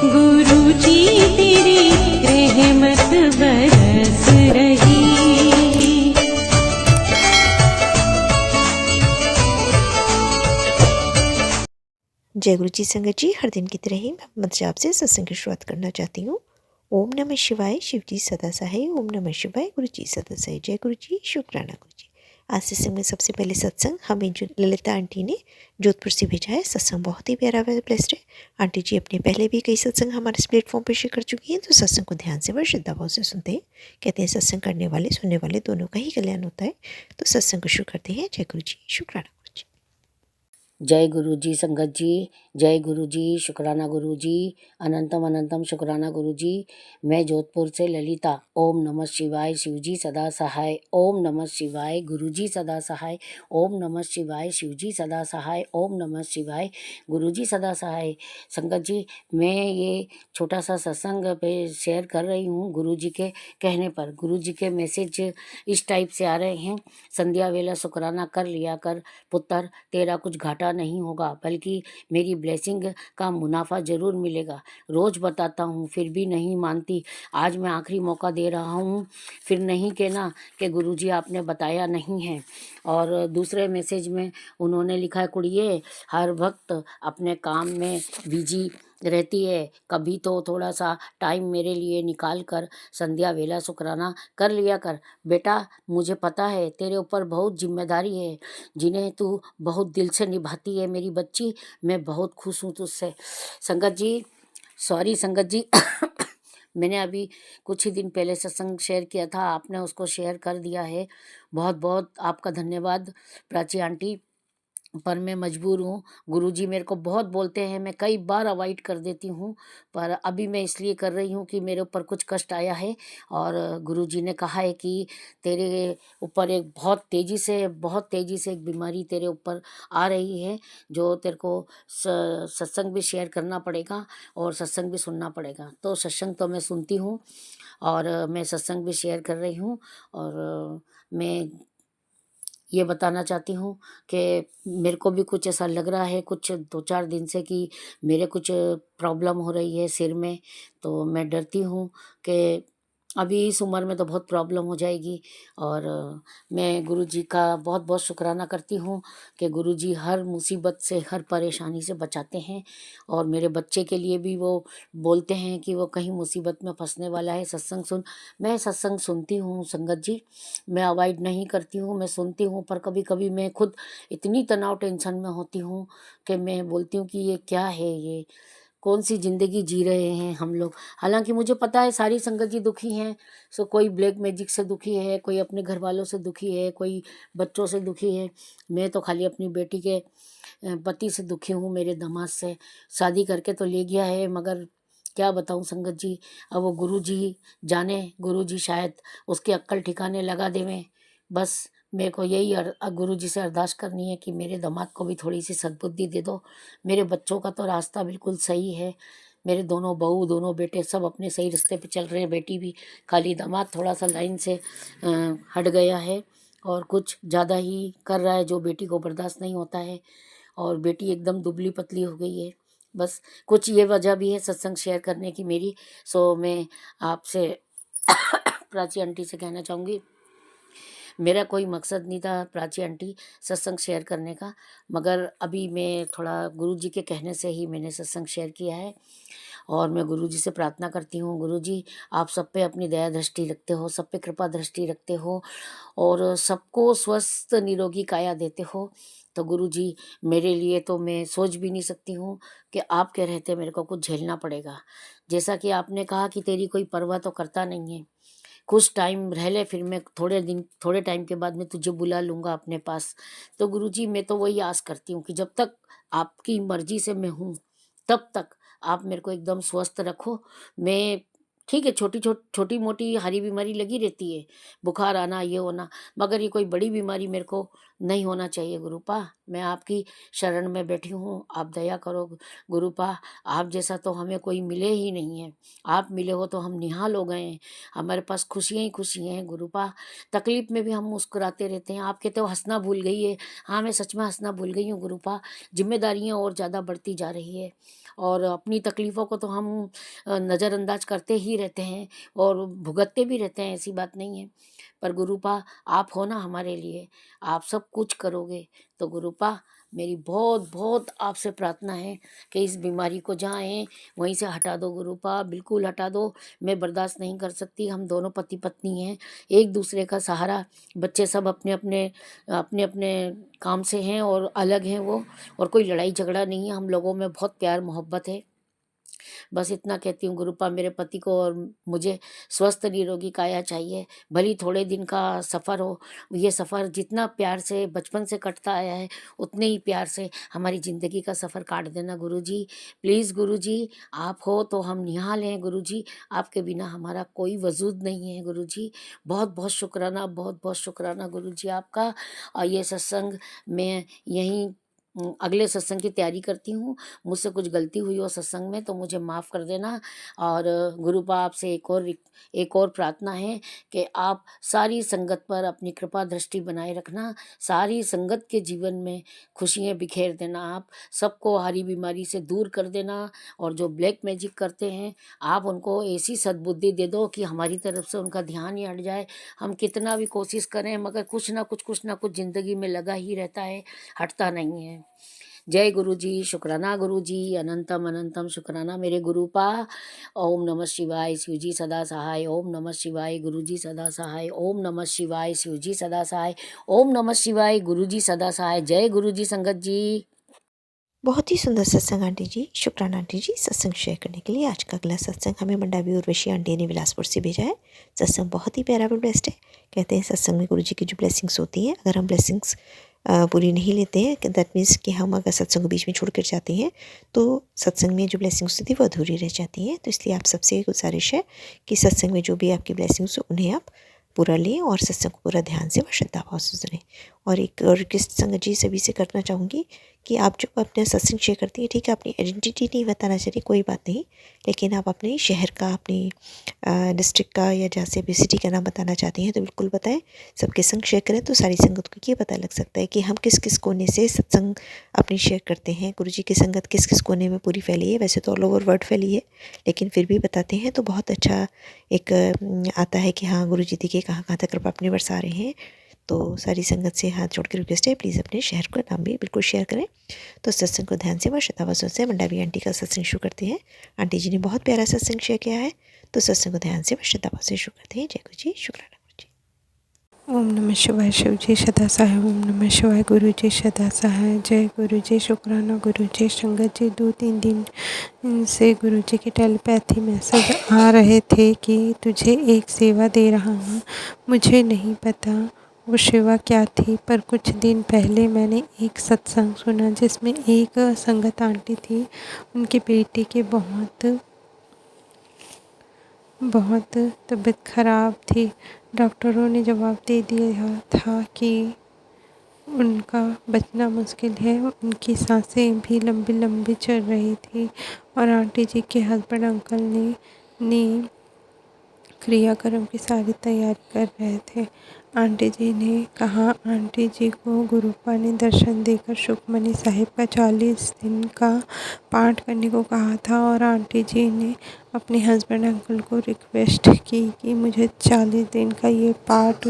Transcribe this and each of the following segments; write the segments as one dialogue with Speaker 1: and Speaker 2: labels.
Speaker 1: गुरु जी तेरी रहमत बरस रही।
Speaker 2: जय गुरु जी संगत जी, हर दिन की तरह ही मैं मोहम्मद जाब से सत्संग की शुरुआत करना चाहती हूँ। ओम नमः शिवाय, शिव जी सदा सहाय। ओम नमः शिवाय, गुरु जी सदा सहाय। जय गुरु जी, शुक्राना गुरु जी। आज सत्संग में सबसे पहले सत्संग हमें जो ललिता आंटी ने जोधपुर से भेजा है, सत्संग बहुत ही प्यारा व ब्लेस्ड है। आंटी जी अपने पहले भी कई सत्संग हमारे इस प्लेटफॉर्म पर शेयर कर चुकी हैं, तो सत्संग को ध्यान से व श्रद्धा भाव से सुनते हैं। कहते हैं सत्संग करने वाले सुनने वाले दोनों का ही कल्याण होता है। तो सत्संग को शुरू करते हैं। जय गुरु जी, शुक्राना गुरु जी।
Speaker 3: जय गुरु जी संगत जी, जय गुरु जी, शुक्राना गुरु जी, अनंतम अनंतम शुक्राना गुरु जी। मैं जोधपुर से ललिता। ओम नमः शिवाय, शिव जी सदा सहाय। ओम नमः शिवाय, गुरु जी सदा सहाय। ओम नमः शिवाय, शिव जी सदा सहाय। ओम नमः शिवाय, गुरु जी सदा सहाय। संगत जी, मैं ये छोटा सा सत्संग पे शेयर कर रही हूँ गुरु जी के कहने पर। गुरु जी के मैसेज इस टाइप से आ रहे हैं। संध्या वेला शुक्राना कर लिया कर पुत्र, तेरा कुछ घाटा नहीं होगा, बल्कि मेरी ब्लेसिंग का मुनाफा जरूर मिलेगा। रोज बताता हूँ फिर भी नहीं मानती। आज मैं आखिरी मौका दे रहा हूँ, फिर नहीं कहना कि गुरुजी आपने बताया नहीं है। और दूसरे मैसेज में उन्होंने लिखा है, कुड़िए हर वक्त अपने काम में बिजी रहती है, कभी तो थोड़ा सा टाइम मेरे लिए निकाल कर संध्या वेला शुक्राना कर लिया कर। बेटा मुझे पता है तेरे ऊपर बहुत जिम्मेदारी है, जिन्हें तू बहुत दिल से निभाती है मेरी बच्ची। मैं बहुत खुश हूँ तुझसे। संगत जी, सॉरी संगत जी मैंने अभी कुछ ही दिन पहले सत्संग शेयर किया था, आपने उसको शेयर कर दिया है। बहुत बहुत आपका धन्यवाद प्राची आंटी। पर मैं मजबूर हूँ, गुरुजी मेरे को बहुत बोलते हैं, मैं कई बार अवॉइड कर देती हूँ, पर अभी मैं इसलिए कर रही हूँ कि मेरे ऊपर कुछ कष्ट आया है। और गुरुजी ने कहा है कि तेरे ऊपर एक बहुत तेज़ी से एक बीमारी तेरे ऊपर आ रही है, जो तेरे को सत्संग भी शेयर करना पड़ेगा और सत्संग भी सुनना पड़ेगा। तो सत्संग तो मैं सुनती हूँ और मैं सत्संग भी शेयर कर रही हूँ। और मैं ये बताना चाहती हूँ कि मेरे को भी कुछ ऐसा लग रहा है कुछ 2-4 दिन से कि मेरे कुछ प्रॉब्लम हो रही है सिर में। तो मैं डरती हूँ कि अभी इस उम्र में तो बहुत प्रॉब्लम हो जाएगी। और मैं गुरुजी का बहुत बहुत शुक्राना करती हूँ कि गुरुजी हर मुसीबत से, हर परेशानी से बचाते हैं। और मेरे बच्चे के लिए भी वो बोलते हैं कि वो कहीं मुसीबत में फंसने वाला है, सत्संग सुन। मैं सत्संग सुनती हूँ संगत जी, मैं अवॉइड नहीं करती हूँ, मैं सुनती हूँ। पर कभी कभी मैं खुद इतनी तनाव टेंशन में होती हूँ कि मैं बोलती हूँ कि ये क्या है, ये कौन सी ज़िंदगी जी रहे हैं हम लोग। हालांकि मुझे पता है सारी संगत जी दुखी हैं। सो कोई ब्लैक मैजिक से दुखी है, कोई अपने घर वालों से दुखी है, कोई बच्चों से दुखी है। मैं तो खाली अपनी बेटी के पति से दुखी हूँ, मेरे दामाद से। शादी करके तो ले गया है, मगर क्या बताऊँ संगत जी, अब वो गुरु जी जाने, गुरु जी शायद उसकी अक्ल ठिकाने लगा देवें। बस मेरे को यही गुरु जी से अरदास करनी है कि मेरे दामाद को भी थोड़ी सी सद्बुद्धि दे दो। मेरे बच्चों का तो रास्ता बिल्कुल सही है, मेरे दोनों बहू दोनों बेटे सब अपने सही रास्ते पे चल रहे हैं, बेटी भी। खाली दामाद थोड़ा सा लाइन से हट गया है और कुछ ज़्यादा ही कर रहा है जो बेटी को बर्दाश्त नहीं होता है। और बेटी एकदम दुबली पतली हो गई है। बस कुछ ये वजह भी है सत्संग शेयर करने की मेरी। सो मैं आपसे प्राची आंटी से कहना चाहूँगी, मेरा कोई मकसद नहीं था प्राची आंटी सत्संग शेयर करने का, मगर अभी मैं थोड़ा गुरुजी के कहने से ही मैंने सत्संग शेयर किया है। और मैं गुरुजी से प्रार्थना करती हूँ, गुरुजी आप सब पे अपनी दया दृष्टि रखते हो, सब पे कृपा दृष्टि रखते हो और सबको स्वस्थ निरोगी काया देते हो। तो गुरुजी मेरे लिए तो मैं सोच भी नहीं सकती हूँ कि आपके रहते मेरे को कुछ झेलना पड़ेगा। जैसा कि आपने कहा कि तेरी कोई परवाह तो करता नहीं है, कुछ टाइम रह ले, फिर मैं थोड़े टाइम के बाद मैं तुझे बुला लूँगा अपने पास। तो गुरुजी मैं तो वही आस करती हूँ कि जब तक आपकी मर्जी से मैं हूँ, तब तक आप मेरे को एकदम स्वस्थ रखो। मैं ठीक है, छोटी मोटी हरी बीमारी लगी रहती है, बुखार आना ये होना, मगर ये कोई बड़ी बीमारी मेरे को नहीं होना चाहिए। गुरुपा मैं आपकी शरण में बैठी हूँ, आप दया करो गुरुपा। आप जैसा तो हमें कोई मिले ही नहीं है, आप मिले हो तो हम निहाल हो गए हैं। हमारे पास खुशियाँ ही खुशियाँ हैं गुरुपा। तकलीफ में भी हम मुस्कुराते रहते हैं। आप कहते हो हंसना भूल गई है, हाँ मैं सच में हंसना भूल गई हूँ गुरुपा। जिम्मेदारियाँ और ज़्यादा बढ़ती जा रही है और अपनी तकलीफ़ों को तो हम नज़रअंदाज करते ही रहते हैं और भुगतते भी रहते हैं, ऐसी बात नहीं है। पर गुरुपा आप हो ना हमारे लिए, आप सब कुछ करोगे। तो गुरुपा मेरी बहुत बहुत आपसे प्रार्थना है कि इस बीमारी को जहाँ है वहीं से हटा दो गुरुपा, बिल्कुल हटा दो। मैं बर्दाश्त नहीं कर सकती। हम दोनों पति पत्नी हैं, एक दूसरे का सहारा। बच्चे सब अपने अपने अपने अपने काम से हैं और अलग हैं वो, और कोई लड़ाई झगड़ा नहीं है। हम लोगों में बहुत प्यार मोहब्बत है। बस इतना कहती हूँ गुरुपा, मेरे पति को और मुझे स्वस्थ निरोगी काया चाहिए। भली थोड़े दिन का सफ़र हो, ये सफ़र जितना प्यार से बचपन से कटता आया है उतने ही प्यार से हमारी ज़िंदगी का सफ़र काट देना गुरुजी। प्लीज़ गुरुजी, आप हो तो हम निहाल हैं गुरुजी, आपके बिना हमारा कोई वजूद नहीं है गुरुजी। बहुत बहुत शुक्राना, बहुत बहुत शुक्राना गुरुजी आपका। और ये सत्संग मैं यहीं अगले सत्संग की तैयारी करती हूँ। मुझसे कुछ गलती हुई हो सत्संग में तो मुझे माफ़ कर देना। और गुरुपा आपसे एक और प्रार्थना है कि आप सारी संगत पर अपनी कृपा दृष्टि बनाए रखना। सारी संगत के जीवन में खुशियाँ बिखेर देना। आप सबको हारी बीमारी से दूर कर देना। और जो ब्लैक मैजिक करते हैं आप उनको ऐसी सद्बुद्धि दे दो कि हमारी तरफ से उनका ध्यान ही हट जाए। हम कितना भी कोशिश करें मगर कुछ ना कुछ ज़िंदगी में लगा ही रहता है, हटता नहीं है। जय गुरु जी, शुक्राना गुरु जी, अनंतम अनंतम शुक्राना मेरे गुरुपा। ओम नमः शिवाय, शिव जी सदा सहाय। ओम नमः शिवाय, गुरु जी सदा सहाय। ओम नमः शिवाय, शिव जी सदा सहाय। ओम नमः शिवाय, गुरु जी सदा सहाय। जय गुरु जी संगत जी।
Speaker 2: बहुत ही सुंदर सत्संग आंटी जी, शुक्राना आंटी जी सत्संग शेयर करने के लिए। आज का अगला सत्संग हमें मंडावी उर्वशी आंटी ने बिलासपुर से भेजा है। सत्संग बहुत ही प्यारा और बेस्ट है। कहते हैं सत्संग में गुरु जी की जो ब्लेसिंग्स होती हैं, अगर हम ब्लेसिंग्स पूरी नहीं लेते हैं, दैट मीन्स कि हम अगर सत्संग को बीच में छोड़ कर जाते हैं तो सत्संग में जो ब्लेसिंग्स होती है वो अधूरी रह जाती हैं। तो इसलिए आप सबसे गुजारिश है कि सत्संग में जो भी आपकी ब्लेसिंग्स हो उन्हें आप पूरा लें और सत्संग को पूरा ध्यान से व श्रद्धा भाव से सुनें। और एक रिक्वेस्ट संगत जी सभी से करना चाहूँगी कि आप जो अपने सत्संग शेयर करती हैं, ठीक है, अपनी आइडेंटिटी नहीं बताना चाहिए, कोई बात नहीं, लेकिन आप अपने शहर का, अपनी डिस्ट्रिक्ट का या जहाँ से भी सिटी का नाम बताना चाहती हैं तो बिल्कुल बताएं। सबके संग शेयर करें तो सारी संगत को ये पता लग सकता है कि हम किस किस कोने से सत्संग अपनी शेयर करते हैं। गुरु जी की संगत किस किस कोने में पूरी फैली है। वैसे तो ऑल ओवर वर्ल्ड फैली है, लेकिन फिर भी बताते हैं तो बहुत अच्छा एक आता है कि हाँ गुरु जी देखिए कहाँ कहाँ तक कृपा अपने बरसा रहे हैं। तो सारी संगत से हाथ जोड़ के रिक्वेस्ट है, प्लीज़ अपने शहर का नाम भी बिल्कुल शेयर करें। तो सत्संग को ध्यान से व श्रद्धावासों से मंडावी आंटी का सत्संग शुरू करते हैं। आंटी जी ने बहुत प्यारा सत्संग शेयर किया है, तो सत्संग को ध्यान से व श्रद्धावासों से शुरू करते हैं। जय गुरु जी, शुक्राना गुरु जी।
Speaker 4: ओम नमः शिवाय, शिव जी सदा सहाय। ओम नमः शिवाय, गुरु जी सदा सहाय। जय गुरु जी, शुक्राना गुरु जी। संगत जी 2-3 दिन से गुरु जी के टेलीपैथी मैसेज आ रहे थे कि तुझे एक सेवा दे रहा हूँ। मुझे नहीं पता वो सेवा क्या थी, पर कुछ दिन पहले मैंने एक सत्संग सुना जिसमें एक संगत आंटी थी। उनके बेटे के बहुत तबीयत ख़राब थी। डॉक्टरों ने जवाब दे दिया था कि उनका बचना मुश्किल है। उनकी सांसें भी लंबी लंबी चल रही थी और आंटी जी के हस्बैंड अंकल ने क्रियाक्रम की सारी तैयारी कर रहे थे। आंटी जी ने कहा, आंटी जी को गुरुपा ने दर्शन देकर सुखमनी साहिब का 40 दिन का पाठ करने को कहा था और आंटी जी ने अपने हस्बैंड अंकल को रिक्वेस्ट की कि मुझे 40 दिन का ये पाठ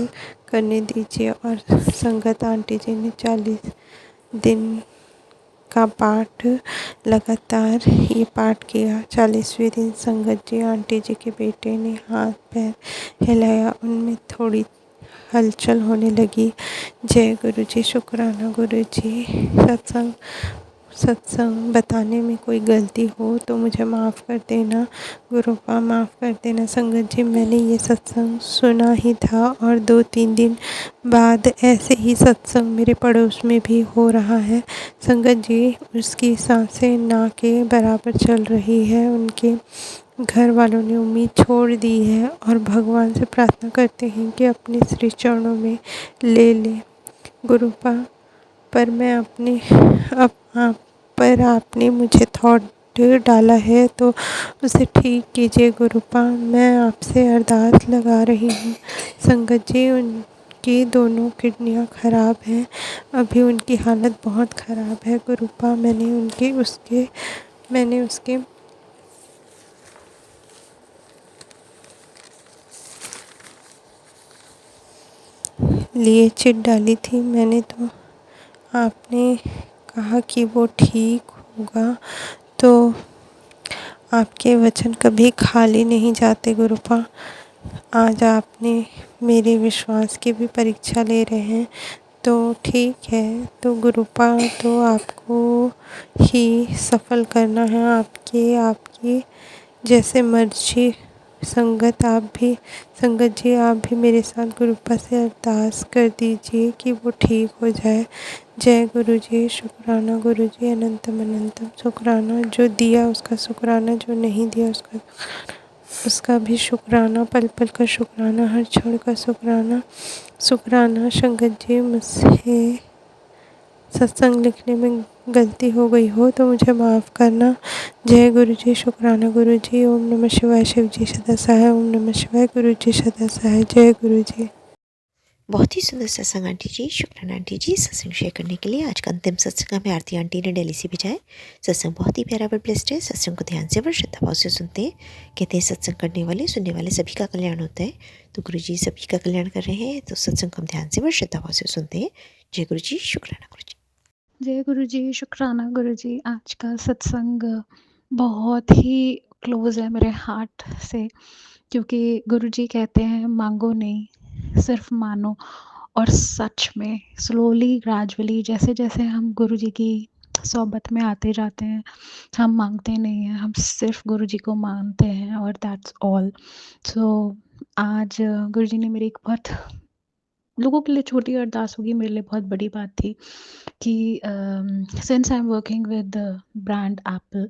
Speaker 4: करने दीजिए। और संगत आंटी जी ने 40 दिन का पाठ लगातार ये पाठ किया। 40वें दिन संगत जी आंटी जी के बेटे ने हाथ पैर हिलाया, उनमें थोड़ी हलचल होने लगी। जय गुरु जी, शुक्राना गुरु जी। सत्संग बताने में कोई गलती हो तो मुझे माफ़ कर देना गुरुपा, माफ़ कर देना। संगत जी मैंने ये सत्संग सुना ही था और 2-3 दिन बाद ऐसे ही सत्संग मेरे पड़ोस में भी हो रहा है। संगत जी उसकी सांसें ना के बराबर चल रही है। उनके घर वालों ने उम्मीद छोड़ दी है और भगवान से प्रार्थना करते हैं कि अपने श्री चरणों में ले ले गुरुपा। पर मैं आप पर आपने मुझे थॉट डाला है तो उसे ठीक कीजिए गुरुपा। मैं आपसे अरदास लगा रही हूँ। संगत जी उनकी दोनों किडनियाँ ख़राब हैं, अभी उनकी हालत बहुत ख़राब है गुरुपा। मैंने उसके मैंने उसके लिए चिट डाली थी। मैंने तो आपने कहा कि वो ठीक होगा, तो आपके वचन कभी खाली नहीं जाते गुरुपा। आज आपने मेरे विश्वास की भी परीक्षा ले रहे हैं, तो ठीक है। तो गुरुपा, तो आपको ही सफल करना है, आपकी जैसे मर्जी। संगत जी आप भी मेरे साथ गुरुपा से अरदास कर दीजिए कि वो ठीक हो जाए। जय गुरु जी। शुक्राना गुरु जी, अनंतम अनंतम शुक्राना। जो दिया उसका शुक्राना, जो नहीं दिया उसका भी शुक्राना। पल पल का शुक्राना, हर क्षण का शुक्राना। शुक्राना संगत जी, मुझसे सत्संग लिखने में गलती हो गई हो तो मुझे माफ़ करना। जय गुरु जी। शुक्राना गुरु जी। ओम नमः शिवाय। शिव जी सदा सहाय। ओम नमः शिवाय। गुरु जी सदा सहाय। जय गुरु जी।
Speaker 2: बहुत ही सुंदर सत्संग आंटी जी। शुक्राना आंटी जी सत्संग शेयर करने के लिए। आज का अंतिम सत्संग हमें आरती आंटी ने दिल्ली से भेजा है। सत्संग बहुत ही प्यारा और ब्लेस्ड है। सत्संग को ध्यान से और श्रद्धा भाव से सुनते हैं। कहते हैं सत्संग करने वाले सुनने वाले सभी का कल्याण होता है। तो गुरु जी सभी का कल्याण कर रहे हैं, तो सत्संग को हम ध्यान से और श्रद्धा भाव से सुनते हैं। जय गुरु जी। शुक्राना गुरु जी।
Speaker 5: जय गुरु जी, शुक्राना गुरु जी। आज का सत्संग बहुत ही क्लोज़ है मेरे हार्ट से, क्योंकि गुरु जी कहते हैं मांगो नहीं, सिर्फ मानो। और सच में स्लोली ग्रेजुअली जैसे जैसे हम गुरु जी की सोहबत में आते जाते हैं, हम मांगते नहीं हैं, हम सिर्फ गुरु जी को मानते हैं, और दैट्स ऑल। सो आज गुरु जी ने मेरी एक बहुत, लोगों के लिए छोटी अरदास होगी, मेरे लिए बहुत बड़ी बात थी कि since I am working with brand Apple,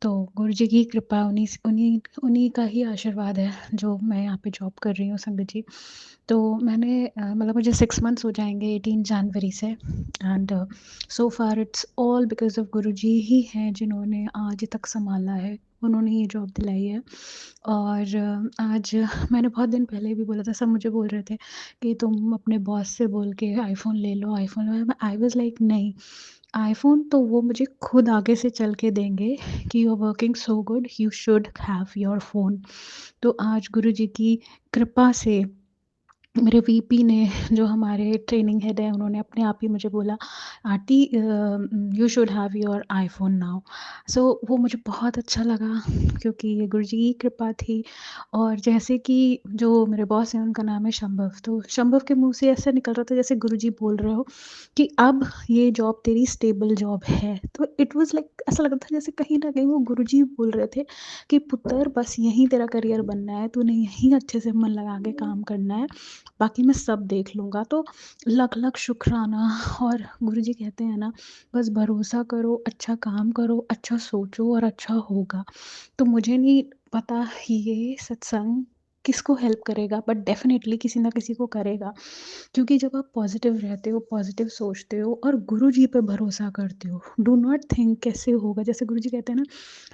Speaker 5: तो गुरु जी की कृपा, उन्हीं उन्हीं उन्हीं का ही आशीर्वाद है जो मैं यहाँ पे जॉब कर रही हूँ संगत जी। तो मैंने मतलब मुझे 6 मंथ्स हो जाएंगे 18 जनवरी से, and so far it's all because of गुरु जी ही हैं जिन्होंने आज तक संभाला है, उन्होंने ये जॉब दिलाई है। और आज मैंने बहुत दिन पहले भी बोला था, सब मुझे बोल रहे थे कि तुम अपने बॉस से बोल के आईफ़ोन ले लो, आईफ़ोन ले लो। आई वाज़ लाइक नहीं, आईफ़ोन तो वो मुझे खुद आगे से चल के देंगे कि you are working so good, you should have your phone. तो आज गुरुजी की कृपा से मेरे वीपी ने, जो हमारे ट्रेनिंग हेड हैं, उन्होंने अपने आप ही मुझे बोला, aunty you should have your iPhone now. So वो मुझे बहुत अच्छा लगा, क्योंकि ये गुरुजी की कृपा थी। और जैसे कि जो मेरे बॉस हैं उनका नाम है शंभव, तो शंभव के मुँह से ऐसा निकल रहा था जैसे गुरुजी बोल रहे हो कि अब ये जॉब तेरी स्टेबल जॉब है। तो इट वाज़ लाइक ऐसा लग रहा था जैसे कहीं न कहीं वो गुरुजी बोल रहे थे कि पुत्र बस यहीं तेरा करियर बनना है, तूने यहीं अच्छे से मन लगा के काम करना है, बाकी मैं सब देख लूँगा। तो लख-लख शुक्राना। और गुरुजी कहते हैं ना, बस भरोसा करो, अच्छा काम करो, अच्छा सोचो और अच्छा होगा। तो मुझे नहीं पता ये सत्संग किसको हेल्प करेगा, बट डेफ़िनेटली किसी न किसी को करेगा। क्योंकि जब आप पॉज़िटिव रहते हो, पॉज़िटिव सोचते हो और गुरुजी पे भरोसा करते हो, डू नॉट थिंक कैसे होगा। जैसे गुरुजी कहते हैं ना,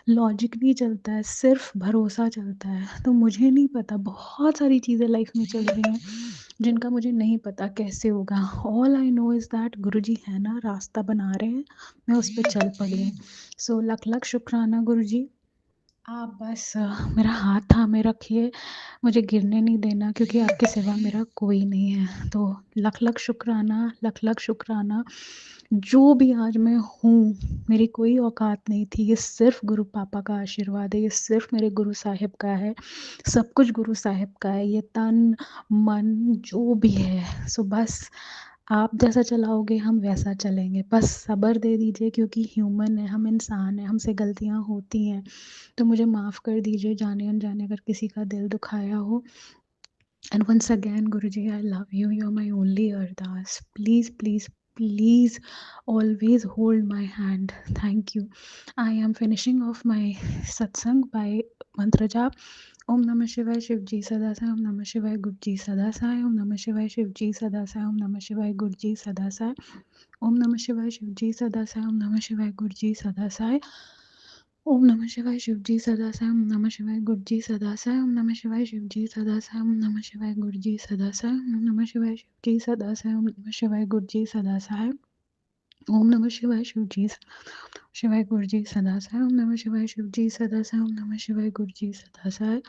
Speaker 5: लॉजिक नहीं चलता है, सिर्फ भरोसा चलता है। तो मुझे नहीं पता, बहुत सारी चीज़ें लाइफ में चल रही हैं जिनका मुझे नहीं पता कैसे होगा। All I know is that Guruji है ना, रास्ता बना रहे हैं, मैं उस पे चल पड़ी हूँ। सो लख लख शुक्राना गुरुजी। आप बस मेरा हाथ थामे रखिए, मुझे गिरने नहीं देना, क्योंकि आपके सिवा मेरा कोई नहीं है। तो लख लख शुक्राना, लख लख शुक्राना। जो भी आज मैं हूँ, मेरी कोई औकात नहीं थी, ये सिर्फ़ गुरु पापा का आशीर्वाद है, ये सिर्फ़ मेरे गुरु साहिब का है, सब कुछ गुरु साहिब का है, ये तन, मन जो भी है। सो बस आप जैसा चलाओगे हम वैसा चलेंगे, बस सब्र दे दीजिए, क्योंकि ह्यूमन है, हम इंसान हैं, हमसे गलतियाँ होती हैं। तो मुझे माफ़ कर दीजिए जाने-अनजाने अगर किसी का दिल दुखाया हो। And once again, Guruji, I love you. You're my only Ardas. Please, please, please always hold my hand. Thank you. I am finishing off my satsang by mantra jap. Om Namah Shivaya Shivji Sada Sai. Om Namah Shivaya Gurji Sada Sai. Om Namah Shivaya Shivji Sada Sai. Om Namah Shivaya Gurji Sada Sai. Om Namah Shivaya Shivji Sada Sai. Om Namah Shivaya Gurji Sada Sai. ओम नमः शिवाय शिवजी सदा साई। ओम नमः शिवाय गुरुजी सदा साई। ओम नमः शिवाय शिवजी सदा साई। ओम नमः शिवाय गुरुजी सदा साई। ओम नमः शिवाय शिवजी सदा साई। ओम नमः शिवाय गुरुजी सदा साई। ओम नमः शिवाय शिव जी शिवाय गुरु जी सदा सहाय। ओम नमः शिवाय शिव जी सदा सहाय। ओम नमः शिवाय गुरु जी सदा सहाय।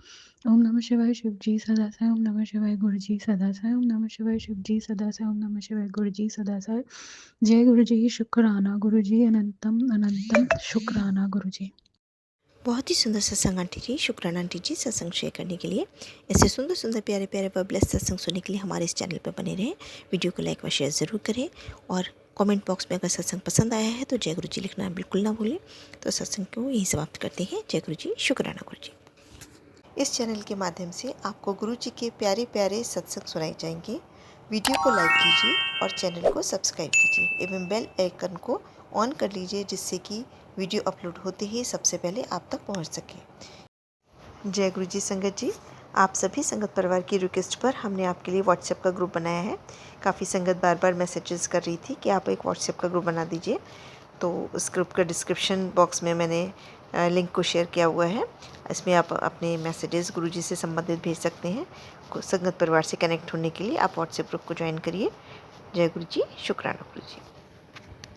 Speaker 5: ओम नमः शिवाय शिव जी सदा सहाय। ओम नमः शिवाय गुरु जी सदा सहाय। ओम नमः शिवाय शिव जी सदा सहाय। ओम नमः शिवाय गुरु जी सदा सहाय। जय गुरु जी शुक्राना गुरु जी अनंतम अनंतम शुक्राना गुरु जी।
Speaker 2: बहुत ही सुंदर सत्संग आंटी जी, शुक्राना आंटी जी सत्संग शेयर करने के लिए। ऐसे सुंदर सुंदर प्यारे प्यारे व ब्लेस्ड सत्संग सुनने के लिए हमारे इस चैनल पर बने रहें। वीडियो को लाइक व शेयर ज़रूर करें और कमेंट बॉक्स में अगर सत्संग पसंद आया है तो जय गुरु जी लिखना बिल्कुल ना भूलें। तो सत्संग को यहीं समाप्त करते हैं। जय गुरु जी, शुक्राना गुरु जी। इस चैनल के माध्यम से आपको गुरु जी के प्यारे प्यारे सत्संग सुनाए जाएंगे। वीडियो को लाइक कीजिए और चैनल को सब्सक्राइब कीजिए एवं बेल आइकन को ऑन कर लीजिए, जिससे कि वीडियो अपलोड होते ही सबसे पहले आप तक पहुंच सके। जय गुरु जी संगत जी, आप सभी संगत परिवार की रिक्वेस्ट पर हमने आपके लिए व्हाट्सएप का ग्रुप बनाया है। काफ़ी संगत बार बार मैसेजेस कर रही थी कि आप एक व्हाट्सएप का ग्रुप बना दीजिए, तो उस ग्रुप का डिस्क्रिप्शन बॉक्स में मैंने लिंक को शेयर किया हुआ है। इसमें आप अपने मैसेजेस गुरु जी से संबंधित भेज सकते हैं। संगत परिवार से कनेक्ट होने के लिए आप व्हाट्सएप ग्रुप को ज्वाइन करिए। जय गुरु जी, शुक्राना गुरु जी।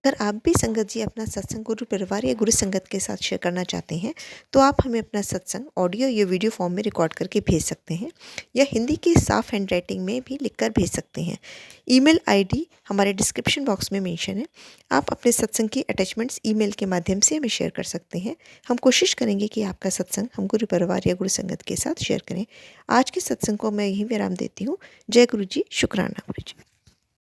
Speaker 2: अगर आप भी संगत जी अपना सत्संग गुरु परिवार या गुरु संगत के साथ शेयर करना चाहते हैं तो आप हमें अपना सत्संग ऑडियो या वीडियो फॉर्म में रिकॉर्ड करके भेज सकते हैं या हिंदी की साफ हैंड राइटिंग में भी लिखकर भेज सकते हैं। ईमेल आईडी हमारे डिस्क्रिप्शन बॉक्स में मेंशन है। आप अपने सत्संग की अटैचमेंट्स ईमेल के माध्यम से हमें शेयर कर सकते हैं। हम कोशिश करेंगे कि आपका सत्संग हम गुरु परिवार या गुरु संगत के साथ शेयर करें। आज के सत्संग को मैं यहीं विराम देती हूँ। जय गुरु जी, शुक्राना गुरु जी।